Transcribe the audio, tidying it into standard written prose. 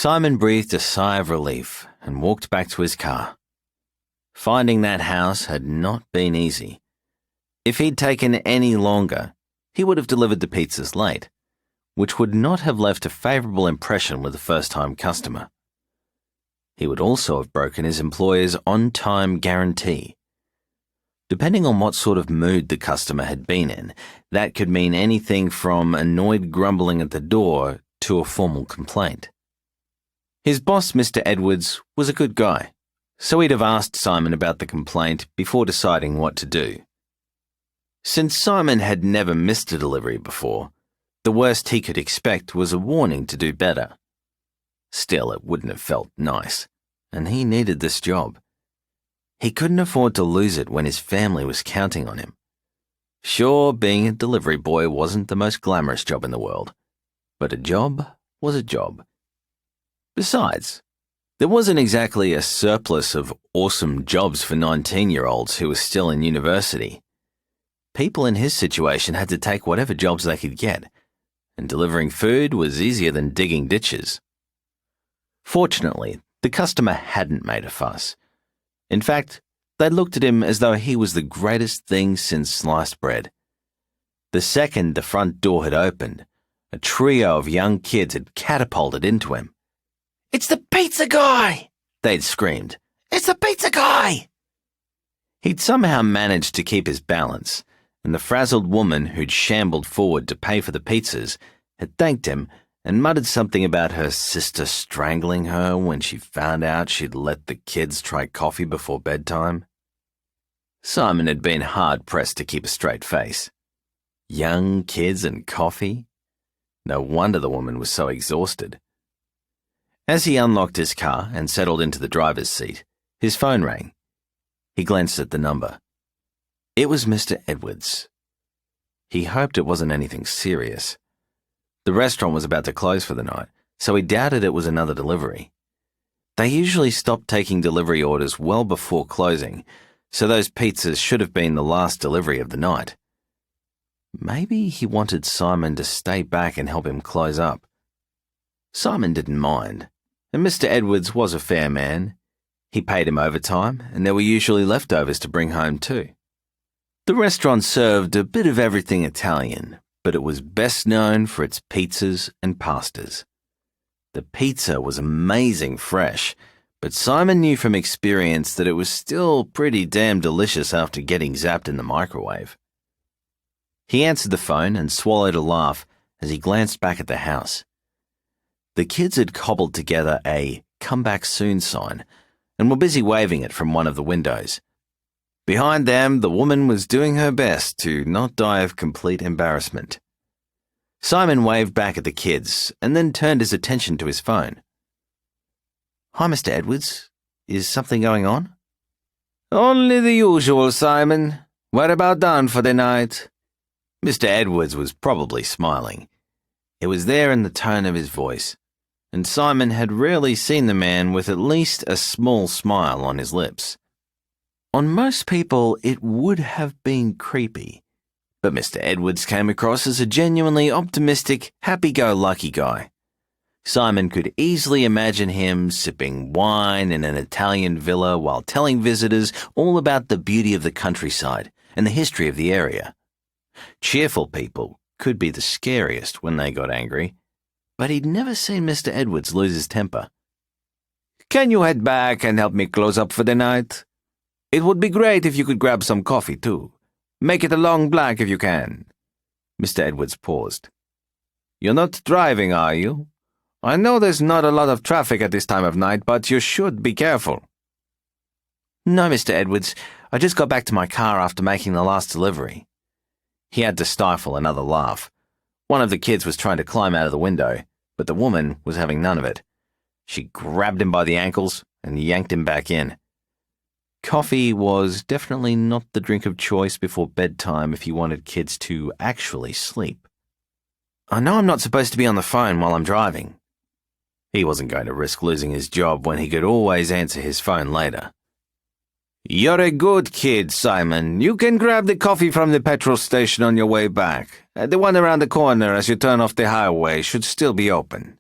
Simon breathed a sigh of relief and walked back to his car. Finding that house had not been easy. If he'd taken any longer, he would have delivered the pizzas late, which would not have left a favourable impression with the first-time customer. He would also have broken his employer's on-time guarantee. Depending on what sort of mood the customer had been in, that could mean anything from annoyed grumbling at the door to a formal complaint. His boss, Mr. Edwards, was a good guy, so he'd have asked Simon about the complaint before deciding what to do. Since Simon had never missed a delivery before, the worst he could expect was a warning to do better. Still, it wouldn't have felt nice, and he needed this job. He couldn't afford to lose it when his family was counting on him. Sure, being a delivery boy wasn't the most glamorous job in the world, but a job was a job. Besides, there wasn't exactly a surplus of awesome jobs for 19-year-olds who were still in university. People in his situation had to take whatever jobs they could get, and delivering food was easier than digging ditches. Fortunately, the customer hadn't made a fuss. In fact, they looked at him as though he was the greatest thing since sliced bread. The second the front door had opened, a trio of young kids had catapulted into him. "It's the pizza guy!" they'd screamed. "It's the pizza guy!" He'd somehow managed to keep his balance, and the frazzled woman who'd shambled forward to pay for the pizzas had thanked him and muttered something about her sister strangling her when she found out she'd let the kids try coffee before bedtime. Simon had been hard-pressed to keep a straight face. Young kids and coffee? No wonder the woman was so exhausted. As he unlocked his car and settled into the driver's seat, his phone rang. He glanced at the number. It was Mr. Edwards. He hoped it wasn't anything serious. The restaurant was about to close for the night, so he doubted it was another delivery. They usually stopped taking delivery orders well before closing, so those pizzas should have been the last delivery of the night. Maybe he wanted Simon to stay back and help him close up. Simon didn't mind, and Mr. Edwards was a fair man. He paid him overtime, and there were usually leftovers to bring home too. The restaurant served a bit of everything Italian, but it was best known for its pizzas and pastas. The pizza was amazing fresh, but Simon knew from experience that it was still pretty damn delicious after getting zapped in the microwave. He answered the phone and swallowed a laugh as he glanced back at the house. The kids had cobbled together a "come back soon" sign and were busy waving it from one of the windows. Behind them, the woman was doing her best to not die of complete embarrassment. Simon waved back at the kids and then turned his attention to his phone. "Hi, Mr. Edwards. Is something going on?" "Only the usual, Simon. We're about done for the night." Mr. Edwards was probably smiling. It was there in the tone of his voice, and Simon had rarely seen the man with at least a small smile on his lips. On most people, it would have been creepy, but Mr. Edwards came across as a genuinely optimistic, happy-go-lucky guy. Simon could easily imagine him sipping wine in an Italian villa while telling visitors all about the beauty of the countryside and the history of the area. Cheerful people could be the scariest when they got angry, but he'd never seen Mr. Edwards lose his temper. "Can you head back and help me close up for the night? It would be great if you could grab some coffee, too. Make it a long black if you can." Mr. Edwards paused. "You're not driving, are you? I know there's not a lot of traffic at this time of night, but you should be careful." "No, Mr. Edwards. I just got back to my car after making the last delivery." He had to stifle another laugh. One of the kids was trying to climb out of the window, but the woman was having none of it. She grabbed him by the ankles and yanked him back in. Coffee was definitely not the drink of choice before bedtime if you wanted kids to actually sleep. "I know I'm not supposed to be on the phone while I'm driving." He wasn't going to risk losing his job when he could always answer his phone later. "You're a good kid, Simon. You can grab the coffee from the petrol station on your way back. The one around the corner as you turn off the highway should still be open."